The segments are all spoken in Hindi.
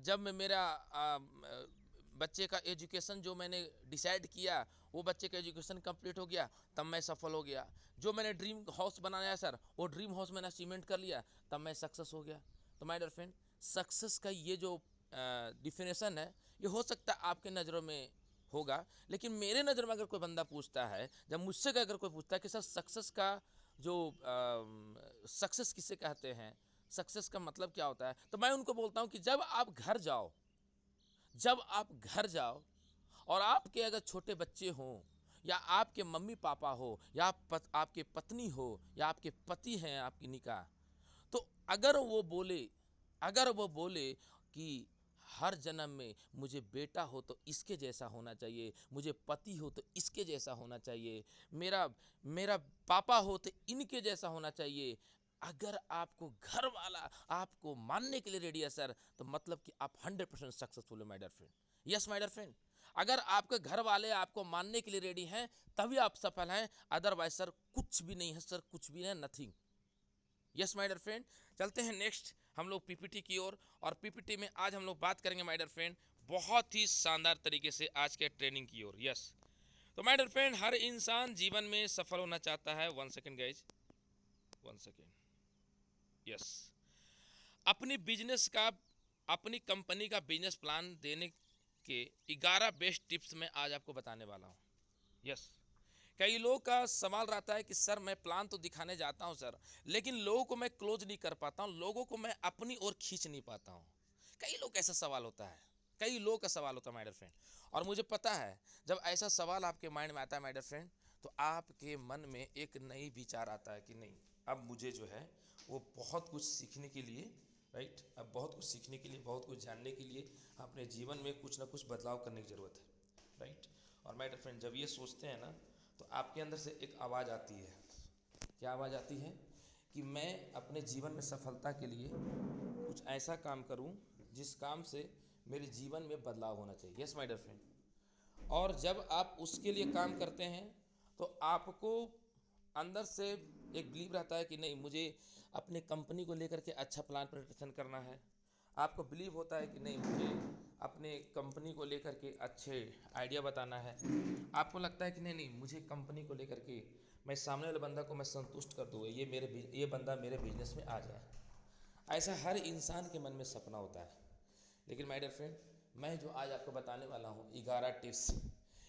जब मेरा बच्चे का एजुकेशन जो मैंने डिसाइड किया वो बच्चे का एजुकेशन कंप्लीट हो गया, तब मैं सफल हो गया। जो मैंने ड्रीम हाउस बनाया सर, वो ड्रीम हाउस मैंने अचीवमेंट कर लिया, तब मैं सक्सेस हो गया। तो माय डियर फ्रेंड, सक्सेस का ये जो डिफिनेशन है, ये हो सकता है आपके नज़रों में होगा, लेकिन मेरे नज़र में अगर कोई बंदा पूछता है, जब मुझसे अगर कोई पूछता है कि सर सक्सेस का जो सक्सेस किसे कहते हैं, सक्सेस का मतलब क्या होता है, तो मैं उनको बोलता हूँ कि जब आप घर जाओ और आपके अगर छोटे बच्चे हों, या आपके मम्मी पापा हो, या आपके पत्नी हो, या आपके पति हैं आपकी निकाह, तो अगर वो बोले कि हर जन्म में मुझे बेटा हो तो इसके जैसा होना चाहिए, मुझे पति हो तो इसके जैसा होना चाहिए, मेरा मेरा पापा हो तो इनके जैसा होना चाहिए, अगर आपको घर वाला आपको मानने के लिए रेडी है सर, तो मतलब कि आप 100% सक्सेसफुल हो my dear friend. Yes my dear friend, अगर आपके घर वाले आपको मानने के लिए रेडी हैं, तभी आप सफल हैं, अदरवाइज सर कुछ भी नहीं है सर, कुछ भी नहीं, nothing. Yes my dear friend, चलते हैं नेक्स्ट हम लोग पीपीटी की ओर। और पीपीटी में आज हम लोग बात करेंगे माय डियर फ्रेंड बहुत ही शानदार तरीके से आज के ट्रेनिंग की ओर। यस, तो माय डियर फ्रेंड, हर इंसान जीवन में सफल होना चाहता है। 1 सेकेंड गाइज, 1 सेकेंड। यस, अपनी बिजनेस का अपनी कंपनी का बिजनेस प्लान देने के 11 बेस्ट टिप्स मैं आज आपको बताने वाला हूँ। यस, कई लोगों का सवाल रहता है कि सर मैं प्लान तो दिखाने जाता हूं सर, लेकिन लोगों को मैं क्लोज नहीं कर पाता हूं, लोगों को मैं अपनी ओर खींच नहीं पाता हूं। कई लोग ऐसा सवाल होता है, कई लोगों का सवाल होता है माय डियर फ्रेंड। और मुझे पता है जब ऐसा सवाल आपके माइंड में आता है माय डियर फ्रेंड, तो आपके मन में एक नई विचार आता है कि नहीं, अब मुझे जो है वो बहुत कुछ सीखने के लिए, राइट, अब बहुत कुछ सीखने के लिए, बहुत कुछ जानने के लिए अपने जीवन में कुछ ना कुछ बदलाव करने की ज़रूरत है, राइट। और माय डियर फ्रेंड, जब ये सोचते हैं ना, तो आपके अंदर से एक आवाज़ आती है। क्या आवाज़ आती है? कि मैं अपने जीवन में सफलता के लिए कुछ ऐसा काम करूं जिस काम से मेरे जीवन में बदलाव होना चाहिए। यस माय डियर फ्रेंड, और जब आप उसके लिए काम करते हैं, तो आपको अंदर से एक बिलीव रहता है कि नहीं, मुझे अपने कंपनी को लेकर के अच्छा प्लान प्रेजेंटेशन करना है। आपको बिलीव होता है कि नहीं, मुझे अपने कंपनी को लेकर के अच्छे आइडिया बताना है। आपको लगता है कि नहीं नहीं, मुझे कंपनी को लेकर के मैं सामने वाले बंदा को मैं संतुष्ट कर दूँ, ये बंदा मेरे बिजनेस में आ जाए। ऐसा हर इंसान के मन में सपना होता है। लेकिन माय डियर फ्रेंड, मैं जो आज आपको बताने वाला हूँ 11 टिप्स,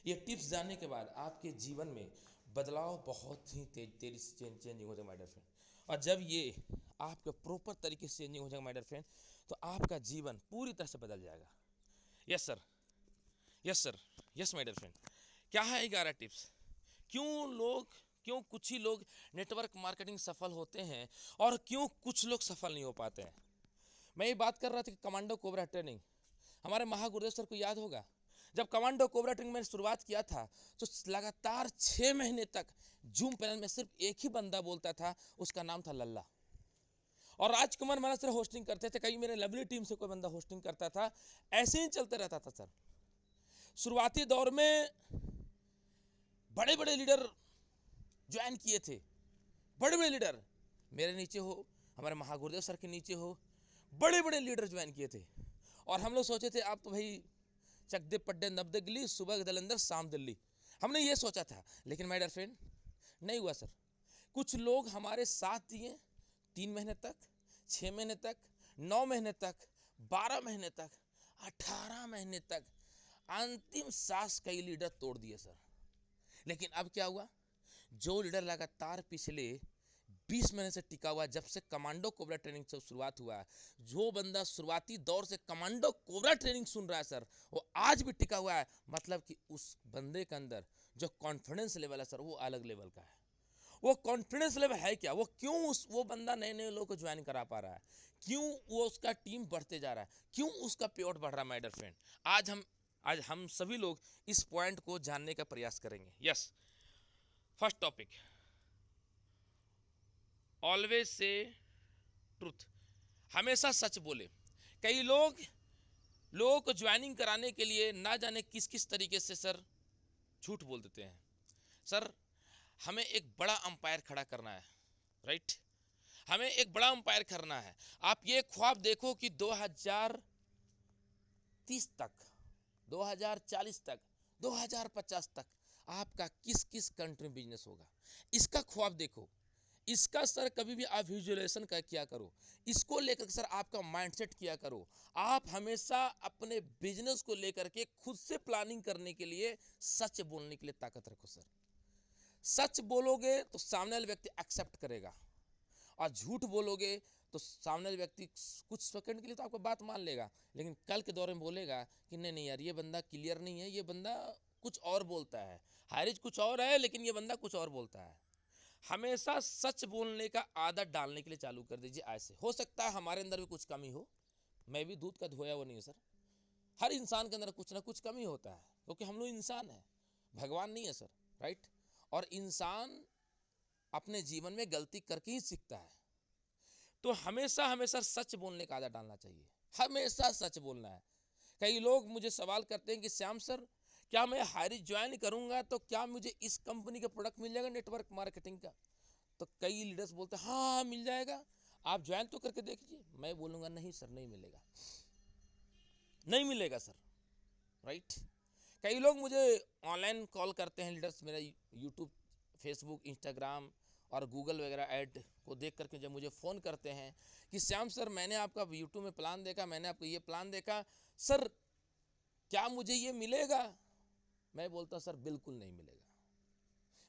ये टिप्स जानने के बाद आपके जीवन में बदलाव बहुत ही तेजी से चेंजिंग हो जाएगा माय डियर फ्रेंड। और जब ये आपके प्रॉपर तरीके से चेंजिंग हो जाएगा माय डियर फ्रेंड, तो आपका जीवन पूरी तरह से बदल जाएगा। Yes sir, yes sir, yes my dear friend. क्या है 11 टिप्स? क्यों कुछ ही लोग नेटवर्क मार्केटिंग सफल होते हैं और क्यों कुछ लोग सफल नहीं हो पाते हैं? मैं ये बात कर रहा था कि कमांडो कोबरा ट्रेनिंग, हमारे महागुरुदेव सर को याद होगा, जब कमांडो कोबरा ट्रेनिंग मैंने शुरुआत किया था, तो लगातार 6 महीने तक जूम पैनल में सिर्फ एक ही बंदा बोलता था, उसका नाम था लल्ला। और राजकुमार महाराज सर होस्टिंग करते थे, कहीं मेरे लवली टीम से कोई बंदा होस्टिंग करता था, ऐसे ही चलते रहता था सर। शुरुआती दौर में बड़े बड़े लीडर ज्वाइन किए थे, बड़े बड़े लीडर मेरे नीचे हो, हमारे महागुरुदेव सर के नीचे हो, बड़े बड़े लीडर ज्वाइन किए थे। और हम लोग सोचे थे आप तो भाई चकदे पड्डे नब्दे गिली, सुबह दलंदर शाम दिल्ली, हमने ये सोचा था। लेकिन माय डियर फ्रेंड, नहीं हुआ सर। कुछ लोग हमारे साथ दिए 3 महीने तक, 6 महीने तक, 9 महीने तक, 12 महीने तक, 18 महीने तक, अंतिम सांस कई लीडर तोड़ दिए सर। लेकिन अब क्या हुआ, जो लीडर लगातार पिछले 20 महीने से टिका हुआ, जब से कमांडो कोबरा ट्रेनिंग से शुरुआत हुआ, जो बंदा शुरुआती दौर से कमांडो कोबरा ट्रेनिंग सुन रहा है सर, वो आज भी टिका हुआ है, मतलब कि उस बंदे के अंदर जो कॉन्फिडेंस लेवल है सर, वो अलग लेवल का है। वो कॉन्फिडेंस लेवल है क्या, वो क्यों वो बंदा नए नए लोगों को ज्वाइन करा पा रहा है, क्यों वो उसका टीम बढ़ते जा रहा है, क्यों उसका पेआउट बढ़ रहा है माय डियर फ्रेंड, आज हम सभी लोग इस पॉइंट को जानने का प्रयास करेंगे। Yes, first topic, always say truth, हमेशा सच बोले। कई लोगों को ज्वाइनिंग कराने के लिए ना जाने किस किस तरीके से सर झूठ बोल देते हैं। सर, हमें एक बड़ा अंपायर खड़ा करना है, राइट, हमें एक बड़ा अंपायर करना है। आप ये ख्वाब देखो कि 2000 2030 तक, 2040 तक, 2050 तक आपका किस किस कंट्री में बिजनेस होगा, इसका ख्वाब देखो। इसका सर कभी भी आप विजुअलाइजेशन का किया करो, इसको लेकर सर आपका माइंडसेट किया करो। आप हमेशा अपने बिजनेस को लेकर के खुद से प्लानिंग करने के लिए सच बोलने के लिए ताकत रखो सर। सच बोलोगे तो सामने वाला व्यक्ति एक्सेप्ट करेगा, और झूठ बोलोगे तो सामने वाले व्यक्ति कुछ सेकंड के लिए तो आपको बात मान लेगा, लेकिन कल के दौरे में बोलेगा कि नहीं नहीं यार, ये बंदा क्लियर नहीं है, ये बंदा कुछ और बोलता है, हारिज कुछ और है लेकिन ये बंदा कुछ और बोलता है। हमेशा सच बोलने का आदत डालने के लिए चालू कर दीजिए। ऐसे हो सकता है हमारे अंदर भी कुछ कमी हो, मैं भी दूध का धोया वो नहीं हूँ सर, हर इंसान के अंदर कुछ ना कुछ कमी होता है, क्योंकि हम लोग इंसान हैं, भगवान नहीं है सर, राइट। और इंसान अपने जीवन में गलती करके ही सीखता है। तो हमेशा हमेशा सच बोलने का आदत डालना चाहिए, हमेशा सच बोलना है। कई लोग मुझे सवाल करते हैं कि श्याम सर, क्या मैं हायरिज ज्वाइन करूंगा तो क्या मुझे इस कंपनी का प्रोडक्ट मिल जाएगा नेटवर्क मार्केटिंग का? तो कई लीडर्स बोलते हैं हाँ मिल जाएगा, आप ज्वाइन तो करके देखिए। मैं बोलूँगा नहीं सर, नहीं मिलेगा, नहीं मिलेगा सर, राइट। कई लोग मुझे ऑनलाइन कॉल करते हैं, लीडर्स, मेरा यूट्यूब, फेसबुक, इंस्टाग्राम और गूगल वगैरह ऐड को देख करके जब मुझे फ़ोन करते हैं कि श्याम सर मैंने आपका यूट्यूब में प्लान देखा, मैंने आपको ये प्लान देखा सर, क्या मुझे ये मिलेगा? मैं बोलता हूँ सर बिल्कुल नहीं मिलेगा,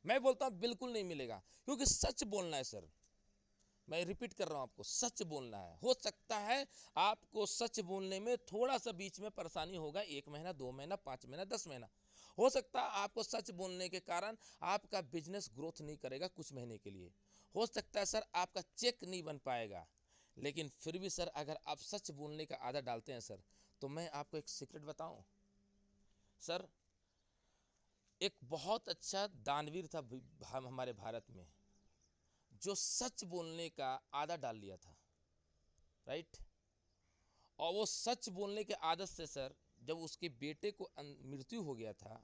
मैं बोलता हूँ बिल्कुल नहीं मिलेगा, क्योंकि सच बोलना है सर। मैं रिपीट कर रहा हूँ, आपको सच बोलना है। हो सकता है आपको सच बोलने में थोड़ा सा बीच में परेशानी होगा, 1 महीना, 2 महीना, 5 महीना, 10 महीना, हो सकता है आपको सच बोलने के कारण आपका बिजनेस ग्रोथ नहीं करेगा कुछ महीने के लिए, हो सकता है सर आपका चेक नहीं बन पाएगा, लेकिन फिर भी सर अगर आप सच बोलने का आदत डालते हैं सर, तो मैं आपको एक सीक्रेट बताऊं सर, एक बहुत अच्छा दानवीर था हमारे भारत में, जो सच बोलने का आदत डाल लिया था, राइट। और वो सच बोलने के आदत से सर जब उसके बेटे को मृत्यु हो गया था,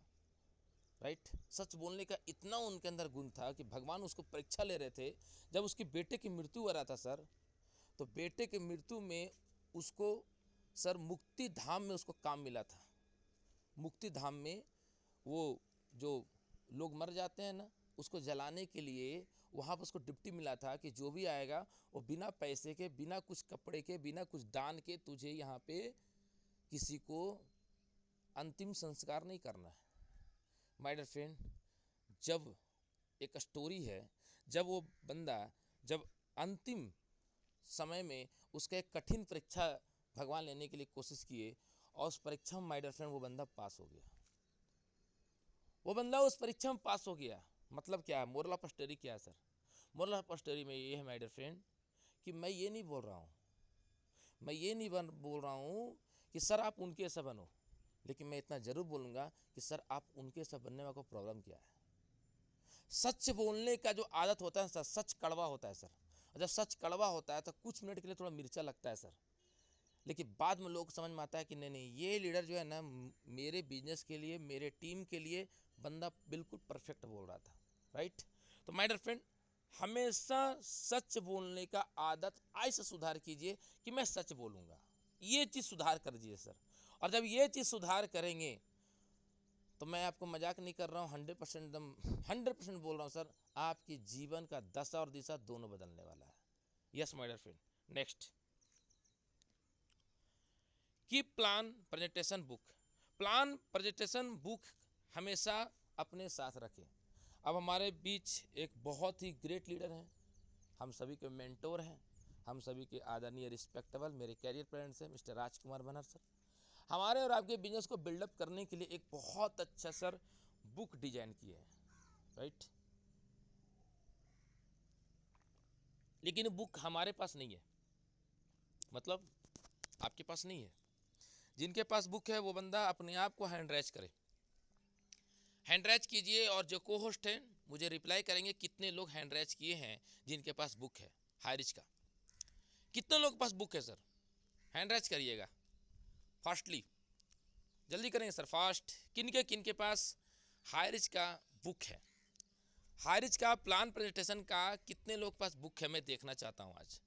राइट, सच बोलने का इतना उनके अंदर गुण था कि भगवान उसको परीक्षा ले रहे थे। जब उसके बेटे की मृत्यु हो रहा था सर, तो बेटे के मृत्यु में उसको सर मुक्ति धाम में उसको काम मिला था। मुक्ति धाम में वो जो लोग मर जाते हैं ना, उसको जलाने के लिए वहाँ पर उसको डिप्टी मिला था कि जो भी आएगा वो बिना पैसे के, बिना कुछ कपड़े के, बिना कुछ दान के तुझे यहाँ पे किसी को अंतिम संस्कार नहीं करना है। माय डियर फ्रेंड, जब एक स्टोरी है, जब वो बंदा जब अंतिम समय में उसका एक कठिन परीक्षा भगवान लेने के लिए कोशिश किए, और उस परीक्षा में माय डियर फ्रेंड वो बंदा पास हो गया, वो बंदा उस परीक्षा में पास हो गया। मतलब क्या है, मोरल ऑफ स्टोरी क्या है सर? मोरल ऑफ स्टोरी में ये है माय डियर फ्रेंड कि मैं ये नहीं बोल रहा हूँ, मैं ये नहीं बोल रहा हूँ कि सर आप उनके ऐसा बनो, लेकिन मैं इतना जरूर बोलूँगा कि सर आप उनके ऐसा बनने में आपको प्रॉब्लम क्या है। सच बोलने का जो आदत होता है सर, सच कड़वा होता है सर, और जब सच कड़वा होता है तो कुछ मिनट के लिए थोड़ा मिर्चा लगता है सर, लेकिन बाद में लोग समझ में आता है कि नहीं नहीं, ये लीडर जो है ना मेरे बिजनेस के लिए, मेरे टीम के लिए बंदा बिल्कुल परफेक्ट बोल रहा था, राइट। तो माय डियर फ्रेंड, हमेशा सच बोलने का आदत ऐसे सुधार कीजिए कि मैं सच बोलूँगा, ये चीज़ सुधार कर दीजिए सर। और जब ये चीज़ सुधार करेंगे तो मैं आपको मजाक नहीं कर रहा हूँ, 100% एकदम 100% बोल रहा हूँ सर, आपकी जीवन का दशा और दिशा दोनों बदलने वाला है। Yes my dear friend. Next, keep plan presentation book. Plan presentation book हमेशा अपने साथ रखें। अब हमारे बीच एक बहुत ही ग्रेट लीडर हैं, हम सभी के मेंटोर हैं, हम सभी के आदरणीय रिस्पेक्टेबल मेरे कैरियर पेरेंट्स हैं, मिस्टर राजकुमार बनर सर। हमारे और आपके बिजनेस को बिल्डअप करने के लिए एक बहुत अच्छा सर बुक डिजाइन किए हैं, राइट। लेकिन बुक हमारे पास नहीं है, मतलब आपके पास नहीं है। जिनके पास बुक है वो बंदा अपने आप को हैंड रेज करे, हैंड रेज कीजिए, और जो को होस्ट हैं मुझे रिप्लाई करेंगे कितने लोग हैंड रेज किए हैं जिनके पास बुक है हायरिज का। कितने लोग के पास बुक है सर? हैंड रेज करिएगा फास्टली, जल्दी करेंगे सर, फास्ट। किन के पास हायरिज का बुक है? हायरिज का प्लान प्रेजेंटेशन का कितने लोग पास बुक है, मैं देखना चाहता हूं आज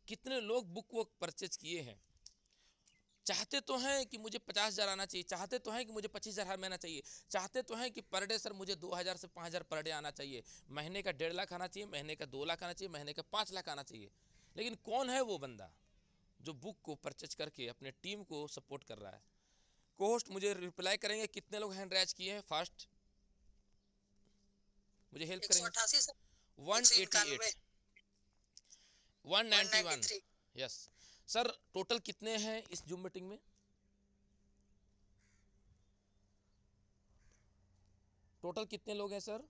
कितने लोग बुक वो परचेज किए हैं। चाहते तो हैं कि मुझे 50,000 आना चाहिए, चाहते तो हैं कि मुझे 25,000 हर महीना चाहिए, चाहते तो हैं कि पर डे सर मुझे 2,000 से 5,000 पर डे आना चाहिए, महीने का 1.5 लाख आना चाहिए, महीने का 2 लाख आना चाहिए, महीने का 5 लाख आना चाहिए। लेकिन कौन है वो बंदा जो बुक को परचेज करके अपने टीम को सपोर्ट कर रहा है? कोस्ट मुझे रिप्लाई करेंगे कितने लोग हैंड रेज किए हैं? फास्ट मुझे हेल्प करेंगे। 188 सर, 188, 191, 193। Yes sir. टोटल कितने हैं इस जूम मीटिंग में? टोटल कितने लोग हैं सर?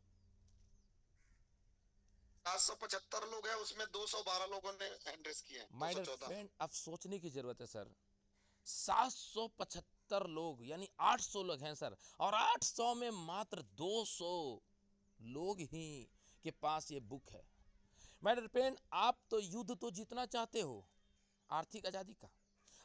775 लोग हैं, उसमें 212 लोगों ने हैंड रेस किए हैं, माय डियर 214। फ्रेंड, अब सोचने की जरूरत है सर। 775 लोग यानी 800 लोग हैं सर, और 800 में मात्र 200 लोग ही के पास ये बुक है। माय डियर फ्रेंड, आप तो युद्ध तो जीतना चाहते हो आर्थिक आज़ादी का,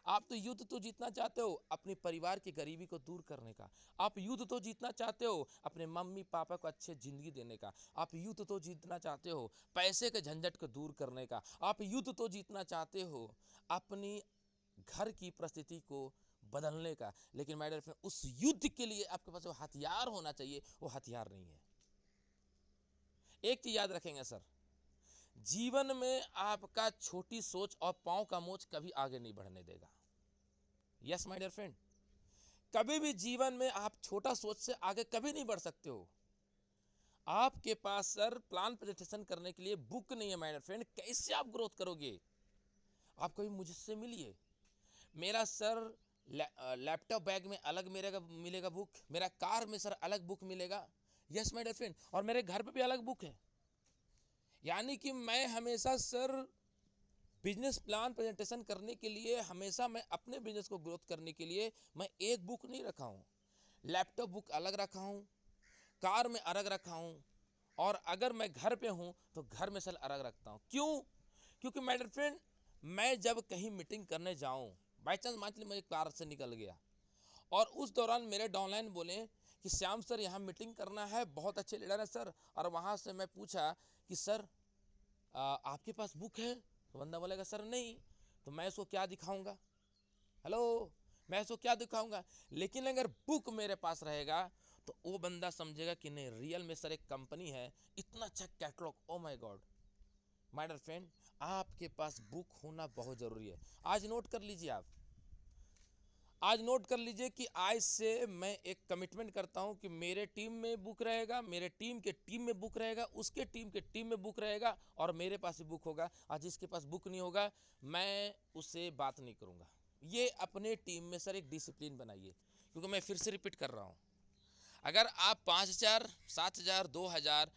आप तो युद्ध तो जीतना चाहते हो अपने परिवार की गरीबी को दूर करने का, आप युद्ध तो जीतना चाहते हो अपने मम्मी पापा को अच्छे ज़िंदगी देने का, आप युद्ध तो जीतना चाहते हो पैसे के झंझट को दूर करने का, आप युद्ध तो जीतना चाहते हो अपनी घर की परिस्थिति को बदलने का। लेकिन माय डियर फ्रेंड, उस युद्ध के लिए आपके पास वो हथियार होना चाहिए, वो हथियार नहीं है। एक चीज़ याद रखेंगे सर, जीवन में आपका छोटी सोच और पाँव का मोच कभी आगे नहीं बढ़ने देगा। यस माय डियर फ्रेंड, कभी भी जीवन में आप छोटा सोच से आगे कभी नहीं बढ़ सकते हो। आपके पास सर प्लान प्रेजेंटेशन करने के लिए बुक नहीं है माय डियर फ्रेंड, कैसे आप ग्रोथ करोगे? आप कभी मुझसे मिलिए, मेरा सर लैपटॉप बैग में अलग मेरे मिलेगा बुक, मेरा कार में सर अलग बुक मिलेगा। यस माय डियर फ्रेंड, और मेरे घर पे भी अलग बुक है। यानी कि मैं हमेशा सर बिजनेस प्लान प्रेजेंटेशन करने के लिए, हमेशा मैं अपने बिजनेस को ग्रोथ करने के लिए मैं एक बुक नहीं रखा हूँ, लैपटॉप बुक अलग रखा हूँ, कार में अलग रखा हूँ, और अगर मैं घर पे हूँ तो घर में सर अलग रखता हूँ। क्यों? क्योंकि माय डियर फ्रेंड, मैं जब कहीं मीटिंग करने जाऊँ, बाई चांस मान लीजिए मैं कार से निकल गया और उस दौरान मेरे डाउनलाइन बोले कि श्याम सर यहाँ मीटिंग करना है, बहुत अच्छे लीडर हैं सर, और वहाँ से मैं पूछा कि सर आपके पास बुक है? तो बंदा बोलेगा सर नहीं, तो मैं उसको क्या दिखाऊंगा? हेलो, मैं उसको क्या दिखाऊंगा? लेकिन अगर बुक मेरे पास रहेगा तो वो बंदा समझेगा कि नहीं, रियल में सर एक कंपनी है, इतना अच्छा catalogue, oh my God. My dear friend, आपके पास बुक होना बहुत ज़रूरी है। आज नोट कर लीजिए, आप आज नोट कर लीजिए कि आज से मैं एक कमिटमेंट करता हूं कि मेरे टीम में बुक रहेगा, मेरे टीम के टीम में बुक रहेगा, उसके टीम के टीम में बुक रहेगा, और मेरे पास ही बुक होगा। आज जिसके पास बुक नहीं होगा मैं उससे बात नहीं करूंगा। ये अपने टीम में सर एक डिसिप्लिन बनाइए, क्योंकि मैं फिर से रिपीट कर रहा हूँ, अगर आप 5,000, 7,000, 2,000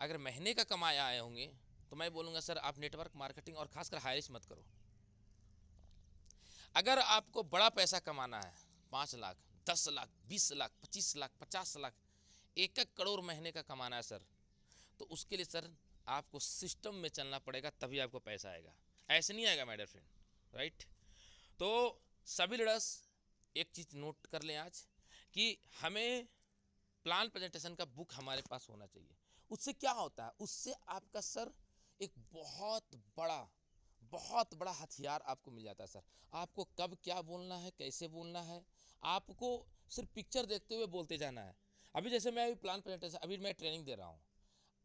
अगर महीने का कमाए आए होंगे तो मैं बोलूँगा सर आप नेटवर्क मार्केटिंग और खासकर हायरिश मत करो। अगर आपको बड़ा पैसा कमाना है, 5 लाख, 10 लाख, 20 लाख, 25 लाख, 50 लाख, 1-1 करोड़ महीने का कमाना है सर, तो उसके लिए सर आपको सिस्टम में चलना पड़ेगा, तभी आपको पैसा आएगा, ऐसे नहीं आएगा माय डियर फ्रेंड, राइट? तो सभी लीडर्स एक चीज़ नोट कर लें आज कि हमें प्लान प्रेजेंटेशन का बुक हमारे पास होना चाहिए। उससे क्या होता है? उससे आपका सर एक बहुत बड़ा हथियार आपको मिल जाता है सर। आपको कब क्या बोलना है, कैसे बोलना है, आपको सिर्फ पिक्चर देखते हुए बोलते जाना है। अभी जैसे मैं अभी प्लान प्रेजेंटेशन, अभी मैं ट्रेनिंग दे रहा हूँ,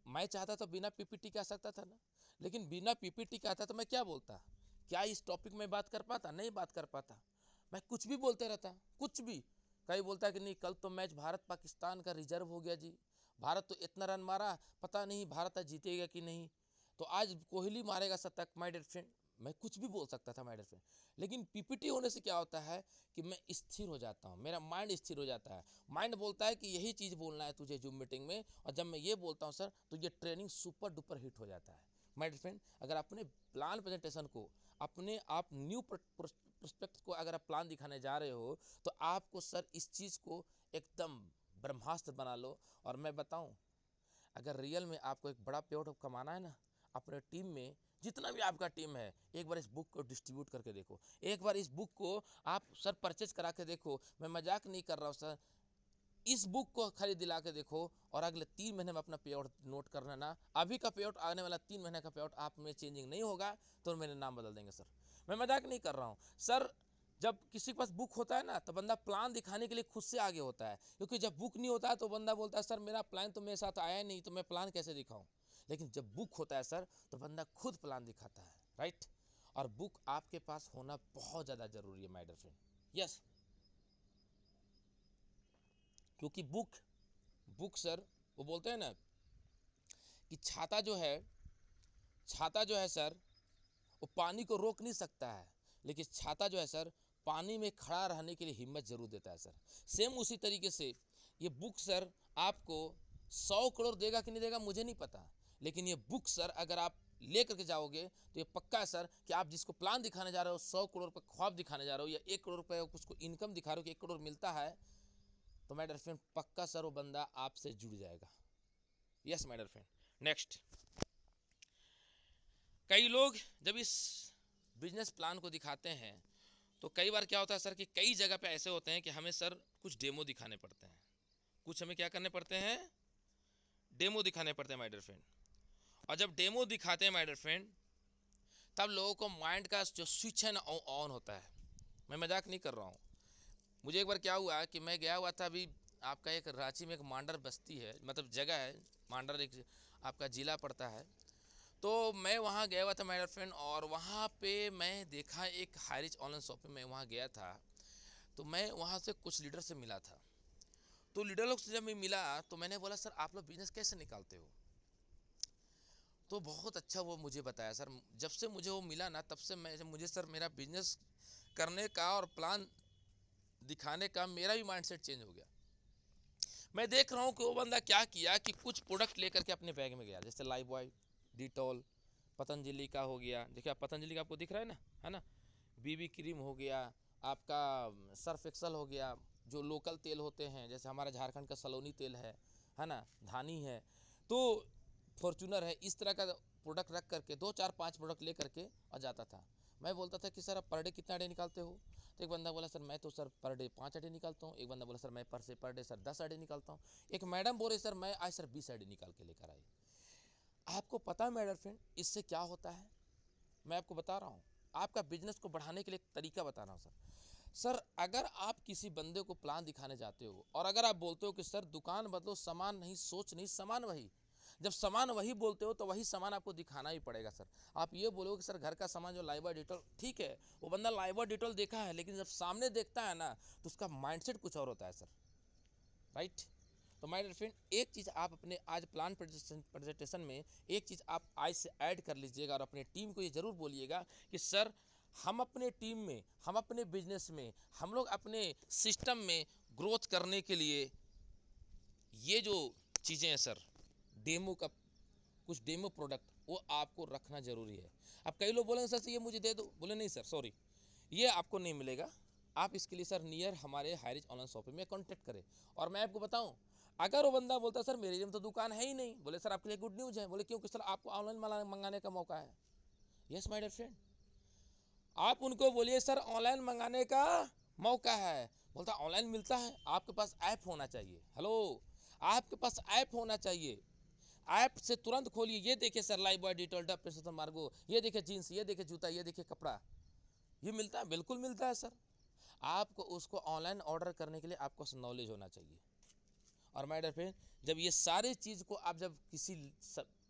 मैं चाहता था बिना पीपीटी के आ सकता था ना, लेकिन बिना पीपीटी के आता तो मैं क्या बोलता? क्या इस टॉपिक में बात कर पाता? नहीं बात कर पाता। मैं कुछ भी बोलते रहता, कुछ भी। कहीं बोलता है कि नहीं कल तो मैच भारत पाकिस्तान का रिजर्व हो गया जी, भारत तो इतना रन मारा, पता नहीं भारत आज जीतेगा कि नहीं, तो आज कोहली मारेगा शतक। माय डियर फ्रेंड, मैं कुछ भी बोल सकता था माय डियर फ्रेंड, लेकिन पीपीटी होने से क्या होता है कि मैं स्थिर हो जाता हूँ, मेरा माइंड स्थिर हो जाता है। माइंड बोलता है कि यही चीज़ बोलना है तुझे जूम मीटिंग में, और जब मैं ये बोलता हूँ सर तो ये ट्रेनिंग सुपर डुपर हिट हो जाता है। माय डियर फ्रेंड, अगर अपने प्लान प्रेजेंटेशन को, अपने आप न्यू प्रोस्पेक्ट को अगर आप प्लान दिखाने जा रहे हो तो आपको सर इस चीज़ को एकदम ब्रह्मास्त्र बना लो। और मैं बताऊं, अगर रियल में आपको एक बड़ा पे आउट कमाना है ना, अपने टीम में जितना भी आपका टीम है, एक बार इस बुक को डिस्ट्रीब्यूट करके देखो, एक बार इस बुक को आप सर परचेज करा के देखो। मैं मजाक नहीं कर रहा हूँ सर, इस बुक को खरीद दिला के देखो, और अगले 3 महीने में अपना पे आउट नोट करना ना, अभी का पे आउट, आने वाला 3 महीने का पे आउट आप में चेंजिंग नहीं होगा तो मेरे नाम बदल देंगे सर। मैं मजाक नहीं कर रहा हूँ सर। जब किसी के पास बुक होता है ना तो बंदा प्लान दिखाने के लिए खुद से आगे होता है, क्योंकि जब बुक नहीं होता है तो बंदा बोलता है सर मेरा प्लान तो मेरे साथ आया नहीं, तो मैं प्लान कैसे दिखाऊं। लेकिन जब बुक होता है सर तो बंदा खुद प्लान दिखाता है, राइट। और बुक आपके पास होना बहुत ज़्यादा ज़रूरी है माय डियर फ्रेंड, यस। क्योंकि बुक सर वो बोलते हैं ना कि छाता जो है सर वो पानी को रोक नहीं सकता है, लेकिन छाता जो है सर पानी में खड़ा रहने के लिए हिम्मत जरूर देता है सर। सेम उसी तरीके से ये बुक सर आपको 100 करोड़ देगा कि नहीं देगा मुझे नहीं पता, लेकिन ये बुक सर अगर आप ले करके जाओगे तो ये पक्का है सर कि आप जिसको प्लान दिखाने जा रहे हो, 100 करोड़ रुपये ख्वाब दिखाने जा रहे हो, या 1 करोड़ रुपये उसको इनकम दिखा रहे हो कि 1 करोड़ मिलता है, तो माय डियर फ्रेंड पक्का सर वो बंदा आपसे जुड़ जाएगा। Yes my dear friend. Next, कई लोग जब इस बिजनेस प्लान को दिखाते हैं तो कई बार क्या होता है सर कि कई जगह पे ऐसे होते हैं कि हमें सर कुछ डेमो दिखाने पड़ते हैं, कुछ हमें क्या करने पड़ते हैं, डेमो दिखाने पड़ते हैं माय डियर फ्रेंड। और जब डेमो दिखाते हैं माय डियर फ्रेंड तब लोगों को माइंड का जो स्विच है ना ऑन होता है। मैं मजाक नहीं कर रहा हूँ। मुझे एक बार क्या हुआ कि मैं गया हुआ था, अभी आपका एक रांची में एक मांडर बस्ती है, मतलब जगह है, मांडर एक आपका ज़िला पड़ता है, तो मैं वहाँ गया हुआ था माय डियर फ्रेंड। और वहाँ पे मैं देखा एक हाई रिच ऑनलाइन शॉपिंग में वहाँ गया था, तो मैं वहाँ से कुछ लीडर से मिला था। तो लीडर लोग से जब मैं मिला तो मैंने बोला सर आप लोग बिजनेस कैसे निकालते हो, तो बहुत अच्छा वो मुझे बताया सर। जब से मुझे वो मिला ना तब से मुझे सर मेरा बिजनेस करने का और प्लान दिखाने का मेरा भी माइंडसेट चेंज हो गया। मैं देख रहा हूँ कि वो बंदा क्या किया कि कुछ प्रोडक्ट लेकर के अपने बैग में गया, जैसे लाइफ बॉय, डिटॉल, पतंजलि का हो गया, देखिए आप पतंजलि का आपको दिख रहा है ना, बीबी क्रीम हो गया, आपका सर्फ एक्सल हो गया, जो लोकल तेल होते हैं जैसे हमारा झारखंड का सलोनी तेल है ना, धानी है, तो फॉर्चूनर है, इस तरह का प्रोडक्ट रख करके 2 4 5 प्रोडक्ट ले करके और जाता था। मैं बोलता था कि सर आप पर डे कितना डे निकालते हो, तो एक बंदा बोला सर मैं तो सर पर डे 5 अड्डे निकालता हूँ। एक बंदा बोला सर मैं पर डे सर 10 अड्डे निकालता हूँ। एक मैडम बोले सर मैं आज सर 20 अड्डे निकाल के लेकर आई। आपको पता है मेरे डियर फ्रेंड इससे क्या होता है, मैं आपको बता रहा हूँ, आपका बिजनेस को बढ़ाने के लिए एक तरीका बता रहा हूँ सर। अगर आप किसी बंदे को प्लान दिखाने जाते हो और अगर आप बोलते हो कि सर दुकान बदलो, सामान नहीं, सोच नहीं, सामान वही, जब सामान वही बोलते हो तो वही सामान आपको दिखाना ही पड़ेगा सर। आप ये बोलोगे कि सर घर का सामान जो लाइबा डिटॉल, ठीक है वो बंदा लाइबा डिटॉल देखा है, लेकिन जब सामने देखता है ना तो उसका माइंडसेट कुछ और होता है सर, राइट। तो माय डियर फ्रेंड एक चीज़ आप अपने आज प्लान प्रेजेंटेशन में एक चीज़ आप आज से ऐड कर लीजिएगा और अपने टीम को ये ज़रूर बोलिएगा कि सर हम अपने टीम में, हम अपने बिजनेस में, हम लोग अपने सिस्टम में ग्रोथ करने के लिए ये जो चीज़ें हैं सर, डेमो का कुछ डेमो प्रोडक्ट वो आपको रखना ज़रूरी है। अब कई लोग बोलेंगे सर ये मुझे दे दो, बोले नहीं सर सॉरी ये आपको नहीं मिलेगा, आप इसके लिए सर नियर हमारे हाई रिच ऑनलाइन शॉपिंग में कॉन्टैक्ट करें। और मैं आपको बताऊं, अगर वो बंदा बोलता है सर मेरे लिए तो दुकान है ही नहीं, बोले सर आपके लिए गुड न्यूज़ है, बोले क्योंकि सर आपको ऑनलाइन मंगाने का मौका है। यस माय डियर फ्रेंड, आप उनको बोलिए सर ऑनलाइन मंगाने का मौका है, बोलता ऑनलाइन मिलता है, आपके पास ऐप होना चाहिए। हेलो, आपके पास ऐप होना चाहिए, ऐप से तुरंत खोलिए, ये देखिए sir life boy Dettol dub pressure मार्गो, ये देखिए जीन्स, ये देखिए जूता, ये देखिए कपड़ा, ये मिलता है, बिल्कुल मिलता है सर। आपको उसको ऑनलाइन ऑर्डर करने के लिए आपको नॉलेज होना चाहिए। और माय डियर फ्रेंड जब ये सारी चीज़ को आप जब किसी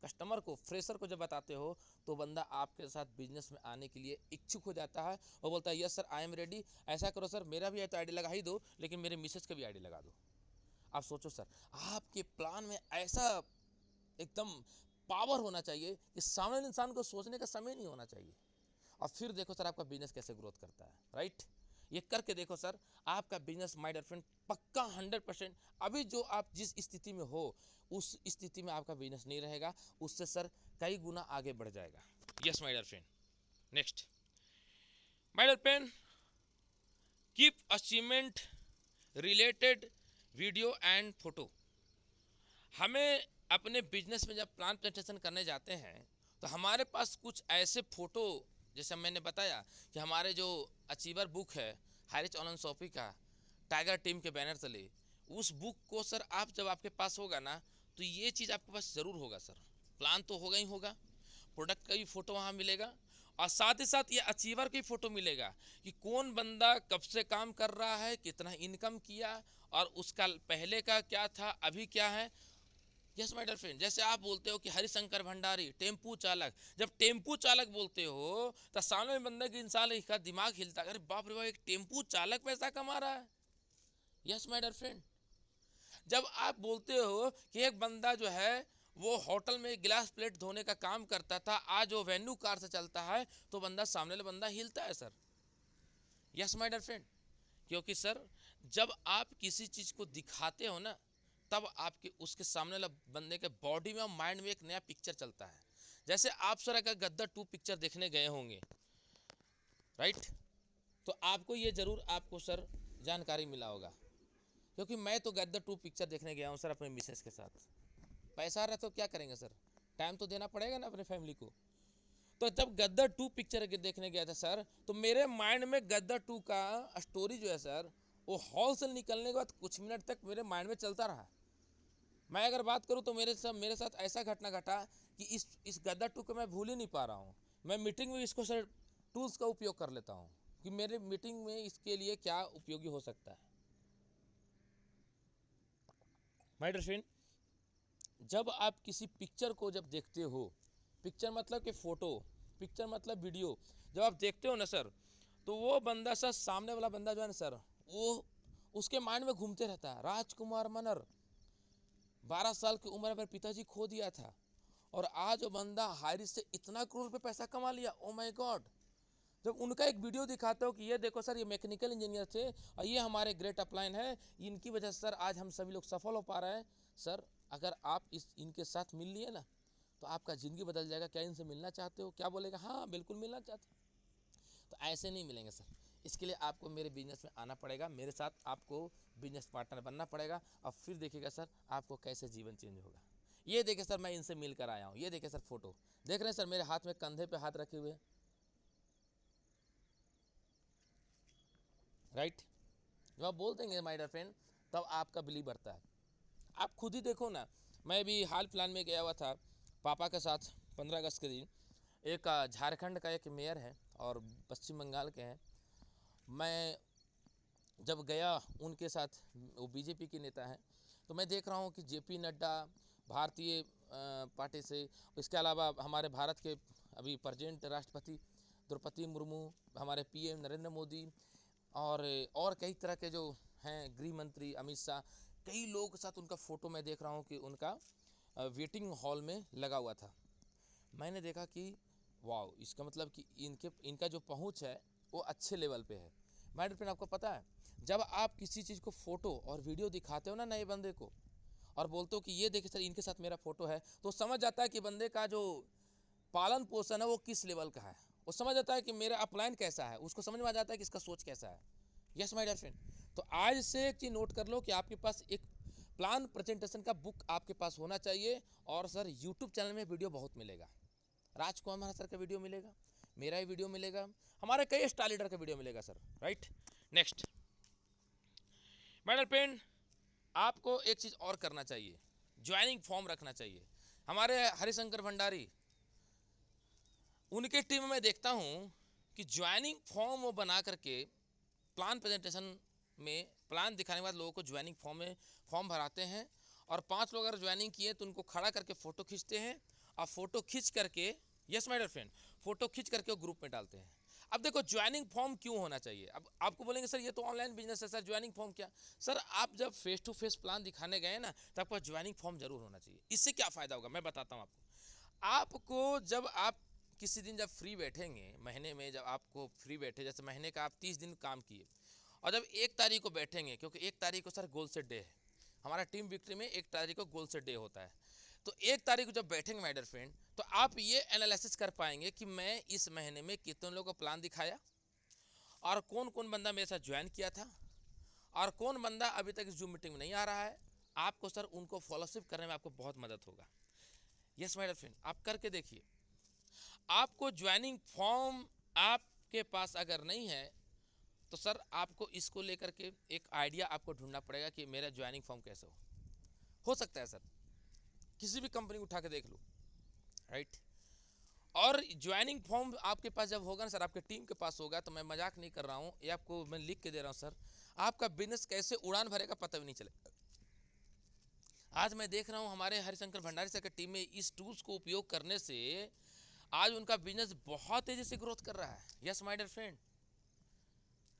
कस्टमर को, फ्रेशर को जब बताते हो तो बंदा आपके साथ बिजनेस में आने के लिए इच्छुक हो जाता है और बोलता है yes sir I am ready, ऐसा करो सर मेरा भी तो आईडी लगा ही दो, लेकिन मेरे मिसेज का भी आईडी लगा दो। आप सोचो सर आपके प्लान में ऐसा एकदम पावर होना चाहिए कि सामने इंसान को सोचने का समय नहीं होना चाहिए। और फिर देखो सर आपका बिजनेस कैसे ग्रोथ करता है, राइट। ये करके देखो सर आपका बिजनेस माय डियर फ्रेंड पक्का 100%, अभी जो आप जिस स्थिति में हो उस स्थिति में आपका बिजनेस नहीं रहेगा, उससे सर कई गुना आगे बढ़ जाएगा। Yes my dear friend. Next my dear friend, keep achievement related video and photo. हमें अपने बिजनेस में जब प्लान प्रेजेंटेशन करने जाते हैं तो हमारे पास कुछ ऐसे फोटो, जैसे मैंने बताया कि हमारे जो अचीवर बुक है हाई रिच ऑनलाइन शॉपिंग का, टाइगर टीम के बैनर तले, उस बुक को सर आप जब आपके पास होगा ना तो ये चीज़ आपके पास ज़रूर होगा सर, प्लान तो होगा ही होगा, प्रोडक्ट का भी फ़ोटो वहाँ मिलेगा और साथ ही साथ ये अचीवर की फोटो मिलेगा कि कौन बंदा कब से काम कर रहा है, कितना इनकम किया और उसका पहले का क्या था, अभी क्या है। यस माय डियर फ्रेंड, जैसे आप बोलते हो कि हरिशंकर भंडारी टेम्पू चालक, जब टेम्पू चालक बोलते हो तो सामने बंदे के इंसान का दिमाग हिलता है, अरे बाप रे बाप, एक टेम्पू चालक पैसा कमा रहा है। यस माय डियर फ्रेंड, जब आप बोलते हो कि एक बंदा जो है वो होटल में गिलास प्लेट धोने का काम करता था, आज वो वेन्यू कार से चलता है, तो बंदा सामने वाला बंदा हिलता है sir. Yes my dear friend, क्योंकि सर जब आप किसी चीज को दिखाते हो ना, तब आपके उसके सामने वाला बंदे के बॉडी में और माइंड में एक नया पिक्चर चलता है। जैसे आप सर अगर गद्दार 2 पिक्चर देखने गए होंगे, राइट, तो आपको ये जरूर आपको सर जानकारी मिला होगा, क्योंकि मैं तो गद्दार 2 पिक्चर देखने गया हूँ सर अपने मिसेस के साथ। पैसा आ रहा है तो क्या करेंगे सर, टाइम तो देना पड़ेगा ना अपने फैमिली को। तो जब गद्दार 2 पिक्चर देखने गया था सर, तो मेरे माइंड में गद्दार 2 का स्टोरी जो है सर, वो हॉल से निकलने के बाद कुछ मिनट तक मेरे माइंड में चलता रहा। मैं अगर बात करूं तो मेरे साथ ऐसा घटना घटा कि इस गद्दार 2 को मैं भूल ही नहीं पा रहा हूं। मैं मीटिंग में इसको सर टूल्स का उपयोग कर लेता हूं कि मेरे मीटिंग में इसके लिए क्या उपयोगी हो सकता है। माय डियर फ्रेंड, जब आप किसी पिक्चर को जब देखते हो, पिक्चर मतलब कि फोटो, पिक्चर मतलब वीडियो, जब आप देखते हो ना सर, तो वो बंदा सर, सामने वाला बंदा जो है ना सर, वो उसके माइंड में घूमते रहता है, राजकुमार मनर 12 साल की उम्र में पिताजी खो दिया था और आज वो बंदा हाईरिस से इतना करोड़ रुपए पैसा कमा लिया। ओ माय गॉड, जब उनका एक वीडियो दिखाते हो कि ये देखो सर, ये मैकेनिकल इंजीनियर थे और ये हमारे ग्रेट अपलाइन है, इनकी वजह से सर आज हम सभी लोग सफल हो पा रहे हैं। सर अगर आप इनके साथ मिल लिए ना, तो आपका ज़िंदगी बदल जाएगा। क्या इनसे मिलना चाहते हो? क्या बोलेगा, हाँ बिल्कुल मिलना चाहते हो। तो ऐसे नहीं मिलेंगे सर, इसके लिए आपको मेरे बिजनेस में आना पड़ेगा, मेरे साथ आपको बिजनेस पार्टनर बनना पड़ेगा और फिर देखिएगा सर आपको कैसे जीवन चेंज होगा। ये देखिए सर, मैं इनसे मिल कर आया हूँ, ये देखिए सर फोटो देख रहे हैं सर, मेरे हाथ में कंधे पे हाथ रखे हुए, राइट। जब आप बोल देंगे माय डियर फ्रेंड, तब आपका बिलीव बढ़ता है। आप खुद ही देखो ना, मैं भी हाल फिलहाल में गया हुआ था पापा के साथ 15 अगस्त के दिन। एक झारखंड का एक मेयर है और पश्चिम बंगाल के हैं। मैं जब गया उनके साथ, वो बीजेपी के नेता हैं, तो मैं देख रहा हूँ कि जेपी नड्डा भारतीय पार्टी से, इसके अलावा हमारे भारत के अभी प्रेजेंट राष्ट्रपति द्रौपदी मुर्मू, हमारे पीएम नरेंद्र मोदी और कई तरह के जो हैं गृह मंत्री अमित शाह, कई लोगों के साथ उनका फ़ोटो मैं देख रहा हूँ कि उनका वेटिंग हॉल में लगा हुआ था। मैंने देखा कि वाह, इसका मतलब कि इनका जो पहुँच है वो अच्छे लेवल पे है। माय डियर फ्रेंड, आपको पता है, जब आप किसी चीज़ को फ़ोटो और वीडियो दिखाते हो ना नए बंदे को और बोलते हो कि ये देखिए सर इनके साथ मेरा फ़ोटो है, तो समझ जाता है कि बंदे का जो पालन पोषण है वो किस लेवल का है। वो समझ जाता है कि मेरा अपलाइन कैसा है, उसको समझ में आ जाता है कि इसका सोच कैसा है। यस माय डियर फ्रेंड, तो आज से एक चीज़ नोट कर लो कि आपके पास एक प्लान प्रेजेंटेशन का बुक आपके पास होना चाहिए। और सर यूट्यूब चैनल में वीडियो बहुत मिलेगा, राजकुमार सर का वीडियो मिलेगा, मेरा ही वीडियो मिलेगा, हमारे कई स्टार लीडर का वीडियो मिलेगा sir, right. Next my dear friend, आपको एक चीज़ और करना चाहिए, ज्वाइनिंग फॉर्म रखना चाहिए। हमारे हरिशंकर भंडारी, उनके टीम में देखता हूँ कि ज्वाइनिंग फॉर्म वो बना करके प्लान प्रेजेंटेशन में प्लान दिखाने के बाद लोगों को ज्वाइनिंग फॉर्म में फॉर्म भराते हैं और 5 लोग अगर ज्वाइनिंग किए तो उनको खड़ा करके फ़ोटो खींचते हैं और फ़ोटो खींच करके, yes my dear friend, photo खींच करके वो ग्रुप में डालते हैं। अब देखो ज्वाइनिंग फॉर्म क्यों होना चाहिए। अब आपको बोलेंगे सर ये तो ऑनलाइन बिजनेस है सर, ज्वाइनिंग फॉर्म क्या। सर आप जब फेस टू फेस प्लान दिखाने गए ना, तो आपका ज्वाइनिंग फॉर्म जरूर होना चाहिए। इससे क्या फ़ायदा होगा मैं बताता हूँ आपको जब आप किसी दिन जब फ्री बैठेंगे, महीने में जब आपको फ्री बैठे, जैसे महीने का आप 30 दिन काम किए और जब 1 तारीख को बैठेंगे, क्योंकि 1 तारीख को सर गोल सेट डे है, हमारा टीम विक्ट्री में 1 तारीख को गोल सेट डे होता है। तो 1 तारीख को जब बैठेंगे माय डियर फ्रेंड, तो आप ये एनालिसिस कर पाएंगे कि मैं इस महीने में कितने लोगों को प्लान दिखाया और कौन कौन बंदा मेरे साथ ज्वाइन किया था और कौन बंदा अभी तक इस जूम मीटिंग में नहीं आ रहा है। आपको सर उनको फॉलोशिप करने में आपको बहुत मदद होगा। यस माय डियर फ्रेंड, आप करके देखिए। आपको ज्वाइनिंग फॉर्म आपके पास अगर नहीं है तो सर आपको इसको लेकर के एक आइडिया आपको ढूंढना पड़ेगा कि मेरा ज्वाइनिंग फॉर्म कैसे हो सकता है सर, किसी भी कंपनी उठा के देख लो, राइट। और ज्वाइनिंग फॉर्म आपके पास जब होगा ना सर, आपके टीम के पास होगा, तो मैं मजाक नहीं कर रहा हूँ, ये आपको मैं लिख के दे रहा हूँ सर, आपका बिजनेस कैसे उड़ान भरेगा पता भी नहीं चलेगा। आज मैं देख रहा हूँ हमारे हरिशंकर भंडारी सर की टीम में इस टूल्स को उपयोग करने से आज उनका बिजनेस बहुत तेजी से ग्रोथ कर रहा है। यस माय डियर फ्रेंड,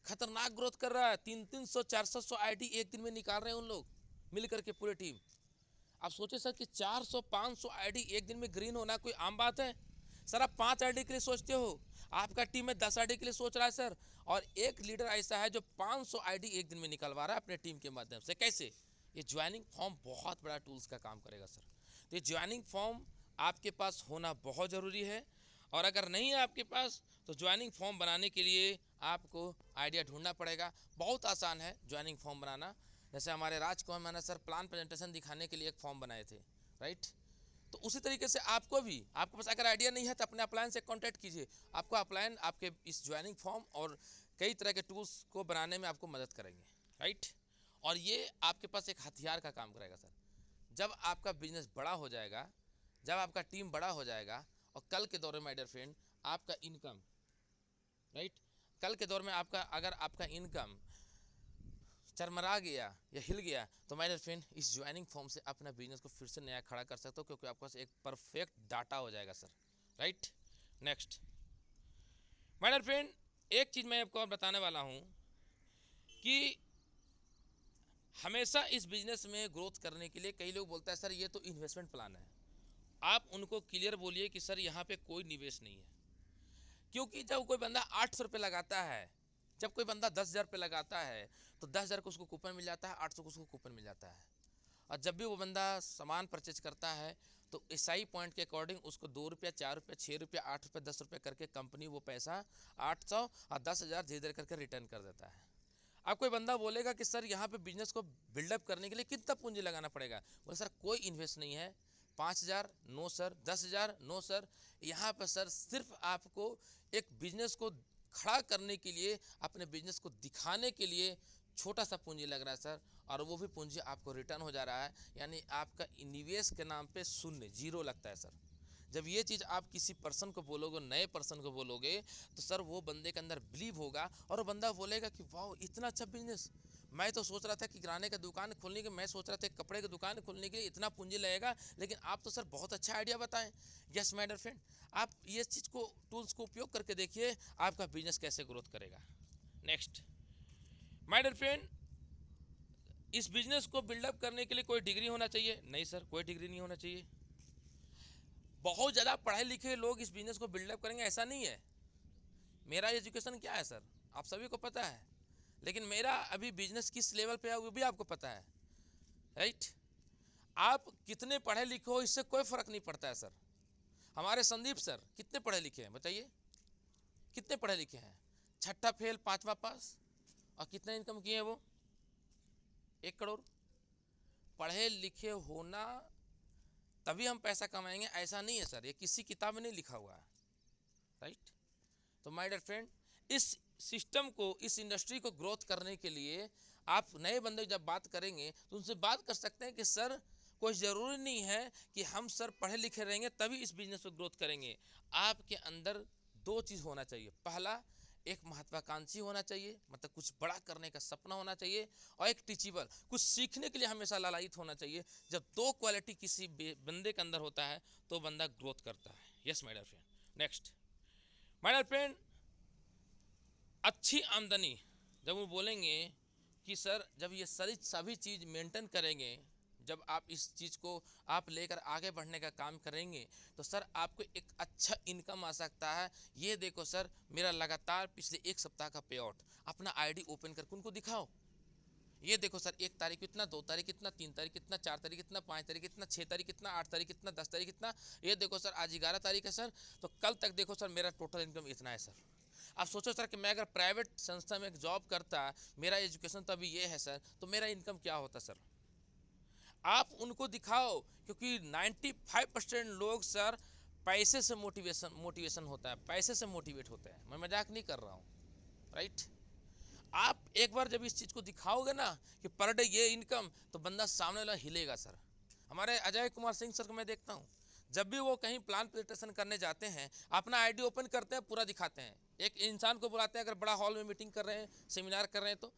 खतरनाक ग्रोथ कर रहा है। 300-400 आईडी एक दिन में निकाल रहे हैं उन लोग मिल करके पूरी टीम। आप सोचे सर कि 400-500 आईडी एक दिन में ग्रीन होना कोई आम बात है सर? आप 5 आईडी के लिए सोचते हो, आपका टीम में 10 आईडी के लिए सोच रहा है सर, और एक लीडर ऐसा है जो 500 आईडी एक दिन में निकलवा रहा है अपने टीम के माध्यम से। कैसे? ये ज्वाइनिंग फॉर्म बहुत बड़ा टूल्स का काम करेगा सर। तो ये ज्वाइनिंग फॉर्म आपके पास होना बहुत ज़रूरी है, और अगर नहीं है आपके पास तो ज्वाइनिंग फॉर्म बनाने के लिए आपको आइडिया ढूंढना पड़ेगा। बहुत आसान है ज्वाइनिंग फॉर्म बनाना। जैसे हमारे राजकुमार मैंने सर प्लान प्रेजेंटेशन दिखाने के लिए एक फॉर्म बनाए थे, राइट? तो उसी तरीके से आपको भी, आपके पास अगर आइडिया नहीं है तो अपने अपलाइन से कांटेक्ट कीजिए, आपको अपलाइन आपके इस ज्वाइनिंग फॉर्म और कई तरह के टूल्स को बनाने में आपको मदद करेंगे, राइट? और ये आपके पास एक हथियार का काम करेगा सर। जब आपका बिजनेस बड़ा हो जाएगा, जब आपका टीम बड़ा हो जाएगा, और कल के दौर में माय डियर फ्रेंड आपका इनकम, राइट, कल के दौर में आपका अगर आपका इनकम चरमरा गया या हिल गया तो माय डियर फ्रेंड इस ज्वाइनिंग फॉर्म से अपना बिजनेस को फिर से नया खड़ा कर सकते हो, क्योंकि आपके पास एक परफेक्ट डाटा हो जाएगा sir, right? Next my dear friend, एक चीज़ मैं आपको और बताने वाला हूँ कि हमेशा इस बिजनेस में ग्रोथ करने के लिए कई लोग बोलते हैं सर ये तो इन्वेस्टमेंट प्लान है। आप उनको क्लियर बोलिए कि सर यहाँ पे कोई निवेश नहीं है, क्योंकि जब कोई बंदा 800 रुपये लगाता है, जब कोई बंदा 10,000 रुपये लगाता है तो 10,000 को उसको कूपन मिल जाता है, 800 को उसको कूपन मिल जाता है। और जब भी वो बंदा सामान परचेज करता है तो एसआई पॉइंट के अकॉर्डिंग उसको 2 रुपया, 4 रुपया, 6 रुपया, 8 रुपया, 10 रुपया करके कंपनी वो पैसा 800 और 10,000 धीरे धीरे करके रिटर्न कर देता है। अब कोई बंदा बोलेगा कि सर यहाँ पे बिजनेस को बिल्डअप करने के लिए कितना पूंजी लगाना पड़ेगा? बोले सर कोई इन्वेस्ट नहीं है, 5,000 नो सर, 10,000 नो सर। यहाँ पर सर सिर्फ आपको एक बिजनेस को खड़ा करने के लिए, अपने बिजनेस को दिखाने के लिए छोटा सा पूंजी लग रहा है सर, और वो भी पूंजी आपको रिटर्न हो जा रहा है, यानी आपका निवेश के नाम पे शून्य, जीरो लगता है सर। जब ये चीज़ आप किसी पर्सन को बोलोगे, नए पर्सन को बोलोगे, तो सर वो बंदे के अंदर बिलीव होगा और वो बंदा बोलेगा कि वाह इतना अच्छा बिजनेस, मैं तो सोच रहा था कि किराने का दुकान खोलने के, मैं सोच रहा था कपड़े की दुकान खोलने के लिए इतना पूंजी लगेगा, लेकिन आप तो सर बहुत अच्छा आइडिया बताएं। यस माय डियर फ्रेंड, आप ये चीज़ को, टूल्स को उपयोग करके देखिए आपका बिजनेस कैसे ग्रोथ करेगा। नेक्स्ट माय डियर फ्रेंड, इस बिजनेस को बिल्डअप करने के लिए कोई डिग्री होना चाहिए? नहीं सर, कोई डिग्री नहीं होना चाहिए। बहुत ज़्यादा पढ़े लिखे लोग इस बिजनेस को बिल्डअप करेंगे ऐसा नहीं है। मेरा एजुकेशन क्या है सर आप सभी को पता है, लेकिन मेरा अभी बिजनेस किस लेवल पे है वो भी आपको पता है, राइट? आप कितने पढ़े लिखे हो इससे कोई फर्क नहीं पड़ता है सर। हमारे संदीप सर कितने पढ़े लिखे हैं बताइए, कितने पढ़े लिखे हैं? 6ठा फेल 5वां पास, और कितना इनकम किए हैं वो? 1 करोड़। पढ़े लिखे होना तभी हम पैसा कमाएंगे ऐसा नहीं है सर, ये किसी किताब में नहीं लिखा हुआ है, राइट? तो माय डियर फ्रेंड, इस सिस्टम को, इस इंडस्ट्री को ग्रोथ करने के लिए आप नए बंदे जब बात करेंगे तो उनसे बात कर सकते हैं कि सर कोई ज़रूरी नहीं है कि हम सर पढ़े लिखे रहेंगे तभी इस बिजनेस को ग्रोथ करेंगे। आपके अंदर 2 चीज़ होना चाहिए। पहला, एक महत्वाकांक्षी होना चाहिए, मतलब कुछ बड़ा करने का सपना होना चाहिए, और एक टीचिबल, कुछ सीखने के लिए हमेशा लालायित होना चाहिए। जब 2 क्वालिटी किसी बंदे के अंदर होता है तो बंदा ग्रोथ करता है। Yes my dear friend. Next my dear friend, अच्छी आमदनी, जब वो बोलेंगे कि सर जब ये सभी चीज़ मेंटेन करेंगे, जब आप इस चीज़ को आप लेकर आगे बढ़ने का काम करेंगे तो सर आपको एक अच्छा इनकम आ सकता है। ये देखो सर, मेरा लगातार पिछले 1 सप्ताह का पे आउट, अपना आईडी ओपन करके उनको दिखाओ। ये देखो सर 1 तारीख कितना, 2 तारीख कितना, 3 तारीख कितना, 4 तारीख कितना, 5 तारीख कितना, 6 तारीख कितना, 8 तारीख कितना, 10 तारीख कितना। ये देखो सर आज 11 तारीख है सर, तो कल तक देखो सर मेरा टोटल इनकम इतना है सर। आप सोचो सर कि मैं अगर प्राइवेट संस्था में एक जॉब करता, मेरा एजुकेशन तो अभी ये है सर, तो मेरा इनकम क्या होता सर? आप उनको दिखाओ, क्योंकि 95% लोग सर पैसे से मोटिवेशन होता है, पैसे से मोटिवेट होते हैं। मैं मजाक नहीं कर रहा हूँ, राइट? आप एक बार जब इस चीज़ को दिखाओगे ना कि पर डे ये इनकम, तो बंदा सामने वाला हिलेगा सर। हमारे अजय कुमार सिंह सर को मैं देखता हूँ, जब भी वो कहीं प्लान प्रेजेंटेशन करने जाते हैं, अपना आईडी ओपन करते हैं, पूरा दिखाते हैं। एक इंसान को बुलाते हैं, अगर बड़ा हॉल में मीटिंग कर रहे हैं, सेमिनार कर रहे हैं, तो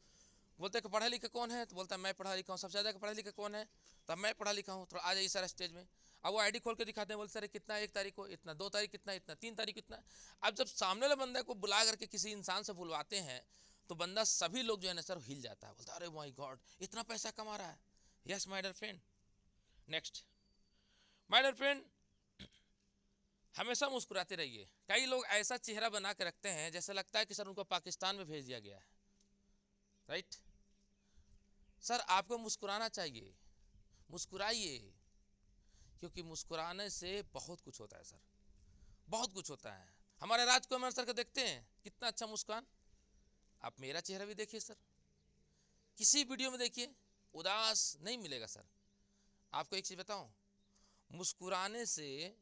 बोलते हैं कि पढ़ा लिखा कौन है, तो बोलता है मैं पढ़ा लिखा हूँ। सबसे ज़्यादा पढ़ा लिखा कौन है, तब मैं पढ़ा लिखा हूँ, तो आ जाइए सर स्टेज में। अब वो आईडी खोल के दिखाते हैं, बोलते सर कितना, 1 तारीख को इतना, 2 तारीख कितना, इतना, 3 तारीख कितना। अब जब सामने वाले बंदे को बुला करके किसी इंसान से बुलवाते हैं, तो बंदा, सभी लोग जो है ना सर हिल जाता है, बोलता है अरे माय गॉड, इतना पैसा कमा रहा है। Yes my dear friend. Next, my dear friend, हमेशा मुस्कुराते रहिए। कई लोग ऐसा चेहरा बना के रखते हैं जैसे लगता है कि सर उनको पाकिस्तान में भेज दिया गया है। राइट सर, आपको मुस्कुराना चाहिए, मुस्कुराइए, क्योंकि मुस्कुराने से बहुत कुछ होता है सर, बहुत कुछ होता है। हमारे राजकुमार सर को देखते हैं, कितना अच्छा मुस्कान। आप मेरा चेहरा भी देखिए सर, किसी वीडियो में देखिए, उदास नहीं मिलेगा सर। आपको एक चीज़ बताऊं, मुस्कुराने से,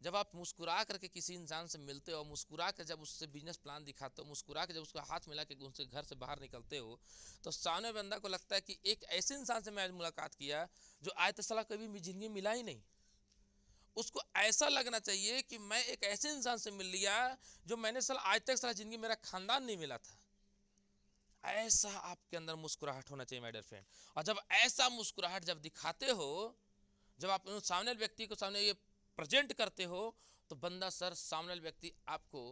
जब आप मुस्कुरा करके किसी इंसान से मिलते हो, मुस्कुरा कर जब उससे बिजनेस प्लान दिखाते हो, मुस्कुरा के जब उसका हाथ मिला के उनसे घर से बाहर निकलते हो, तो सामने बंदा को लगता है कि एक ऐसे इंसान से मैं आज मुलाकात किया जो आज तक साला कभी जिंदगी में मिला ही नहीं। उसको ऐसा लगना चाहिए कि मैं एक ऐसे इंसान से मिल लिया जो मैंने साला आज तक साला जिंदगी मेरा खानदान नहीं मिला था। ऐसा आपके अंदर मुस्कुराहट होना चाहिए माय डियर फ्रेंड। और जब ऐसा मुस्कुराहट जब दिखाते हो, जब आप सामने व्यक्ति को सामने ये प्रेजेंट करते हो, तो बंदा सर, सामने वाला व्यक्ति आपको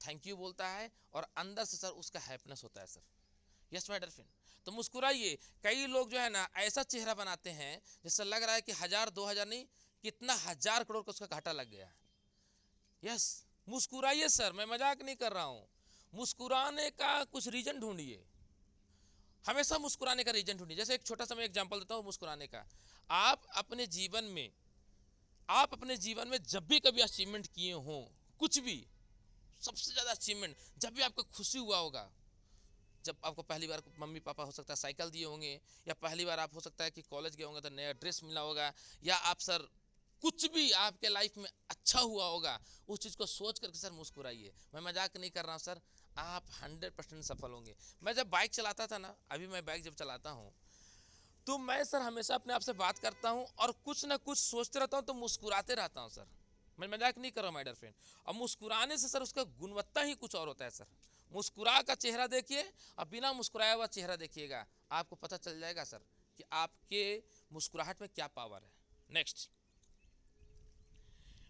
थैंक यू बोलता है, और अंदर से सर उसका हैप्पीनेस होता है sir. Yes my dear friend, तो मुस्कुराइए। कई लोग जो है ना ऐसा चेहरा बनाते हैं जैसे लग रहा है कि 1000 2000 नहीं, कितना 1000 करोड़ का उसका घाटा लग गया है। यस, मुस्कुराइए सर, मैं मजाक नहीं कर रहा हूँ। मुस्कुराने का कुछ रीजन ढूंढिए, हमेशा मुस्कुराने का रीजन ढूंढिए। जैसे एक छोटा सा मैं एग्जांपल देता हूँ मुस्कुराने का। आप अपने जीवन में, जब भी कभी अचीवमेंट किए हों, कुछ भी, सबसे ज़्यादा अचीवमेंट जब भी आपको खुशी हुआ होगा, जब आपको पहली बार मम्मी पापा हो सकता है साइकिल दिए होंगे, या पहली बार आप हो सकता है कि कॉलेज गए होंगे तो नया ड्रेस मिला होगा, या आप सर कुछ भी आपके लाइफ में अच्छा हुआ होगा, उस चीज़ को सोच करके सर मुस्कुराइए। मैं मजाक नहीं कर रहा हूँ सर, आप 100% सफल होंगे। मैं जब बाइक चलाता था ना, अभी मैं बाइक जब चलाता हूँ, तो मैं सर हमेशा अपने आप से बात करता हूँ और कुछ ना कुछ सोचते रहता हूँ, तो मुस्कुराते रहता हूँ सर। मैं मजाक नहीं कर रहा हूँ माय डियर फ्रेंड। और मुस्कुराने से सर उसका गुणवत्ता ही कुछ और होता है सर। मुस्कुरा का चेहरा देखिए और बिना मुस्कुराया हुआ चेहरा देखिएगा, आपको पता चल जाएगा सर कि आपके मुस्कुराहट में क्या पावर है। Next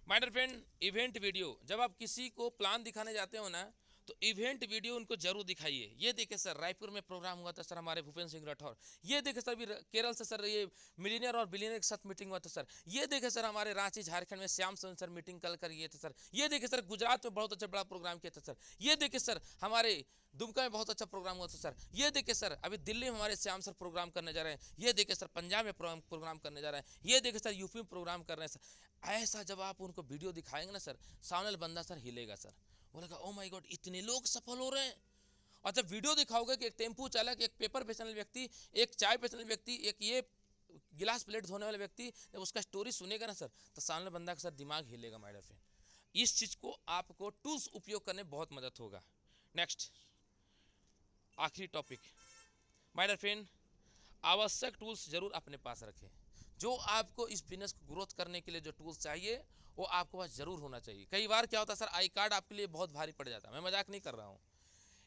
my dear friend, event video. जब आप किसी को प्लान दिखाने जाते हो ना, तो इवेंट वीडियो उनको जरूर दिखाइए। ये देखिए सर, रायपुर में प्रोग्राम हुआ था सर, हमारे भूपेंद्र सिंह राठौर। ये देखिए सर, भी केरल से सर ये मिलीनियर और बिलियनियर के साथ मीटिंग हुआ था सर। ये देखिए सर, हमारे रांची झारखंड में श्याम सर मीटिंग कल कर थे सर। ये देखिए सर, गुजरात में बहुत अच्छा बड़ा प्रोग्राम किया था सर। ये देखिए सर, हमारे दुमका में बहुत अच्छा प्रोग्राम हुआ था सर। ये देखिए सर, अभी दिल्ली में हमारे श्याम सर प्रोग्राम करने जा रहे हैं। ये देखिए सर, पंजाब में प्रोग्राम करने जा रहे हैं। ये देखिए सर, यूपी में प्रोग्राम कर रहे हैं सर। ऐसा जब आप उनको वीडियो दिखाएंगे ना सर, सामने वाला बंदा सर हिलेगा सर, बोलेगा ओ माय गॉड, इतने लोग सफल हो रहे हैं। और जब वीडियो दिखाओगे कि एक टेम्पू चालक, एक पेपर बेचने वाले व्यक्ति, एक चाय बेचने वाले व्यक्ति, एक ये गिलास प्लेट धोने वाले व्यक्ति, जब उसका स्टोरी सुनेगा ना सर, तो सामने बंदा का सर दिमाग हिलेगा माय डियर फ्रेंड। इस चीज को आपको टूल्स उपयोग करने बहुत मदद होगा। नेक्स्ट, आखिरी टॉपिक माय डियर फ्रेंड, आवश्यक टूल्स जरूर अपने पास रखें। जो आपको इस बिजनेस को ग्रोथ करने के लिए जो टूल्स चाहिए, वो आपके पास जरूर होना चाहिए। कई बार क्या होता है सर, आई कार्ड आपके लिए बहुत भारी पड़ जाता है। मैं मजाक नहीं कर रहा हूँ।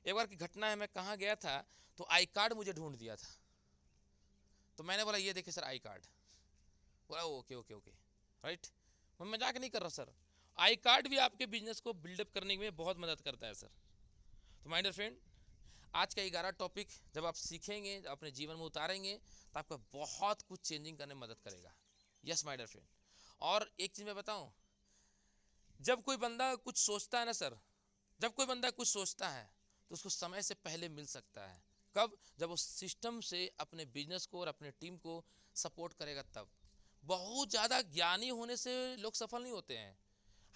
एक बार की घटना है, मैं कहाँ गया था, तो आई कार्ड मुझे ढूंढ दिया था। तो मैंने बोला ये देखिए सर आई कार्ड। बोला ओके ओके ओके, राइट। मैं मजाक नहीं कर रहा सर, आई कार्ड भी आपके बिजनेस को बिल्डअप करने में बहुत मदद करता है सर। तो माय डियर फ्रेंड, आज का 11 टॉपिक जब आप सीखेंगे, जब अपने जीवन में उतारेंगे, तो आपका बहुत कुछ चेंजिंग करने में मदद करेगा। Yes my dear friend. और एक चीज़ मैं बताऊं, जब कोई बंदा कुछ सोचता है ना सर, जब कोई बंदा कुछ सोचता है तो उसको समय से पहले मिल सकता है। कब? जब वो सिस्टम से अपने बिजनेस को और अपने टीम को सपोर्ट करेगा तब। बहुत ज़्यादा ज्ञानी होने से लोग सफल नहीं होते हैं।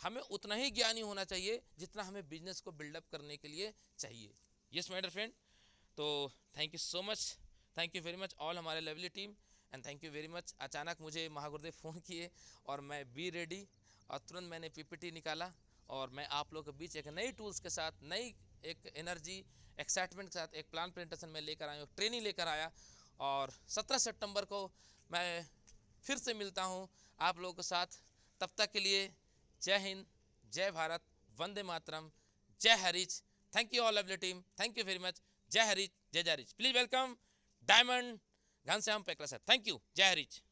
हमें उतना ही ज्ञानी होना चाहिए जितना हमें बिजनेस को बिल्डअप करने के लिए चाहिए। Yes my dear friend. तो thank you so much, thank you very much all हमारे lovely team, and thank you very much. अचानक मुझे महागुरुदेव फ़ोन किए और मैं बी रेडी, और तुरंत मैंने पीपीटी निकाला, और मैं आप लोगों के बीच एक नई टूल्स के साथ, नई एक एनर्जी एक्साइटमेंट के साथ एक प्लान प्रेजेंटेशन में लेकर आया, ट्रेनिंग लेकर आया। और 17 सितंबर को मैं फिर से मिलता हूँ आप लोगों के साथ तब तक के लिए जय हिंद, जय भारत, वंदे मातरम, जय Harish. Thank you all lovely team, thank you very much. जय हरीश, जय Harish. Please welcome diamond Ghanshyam Pekra sir. Thank you, जय हरीश।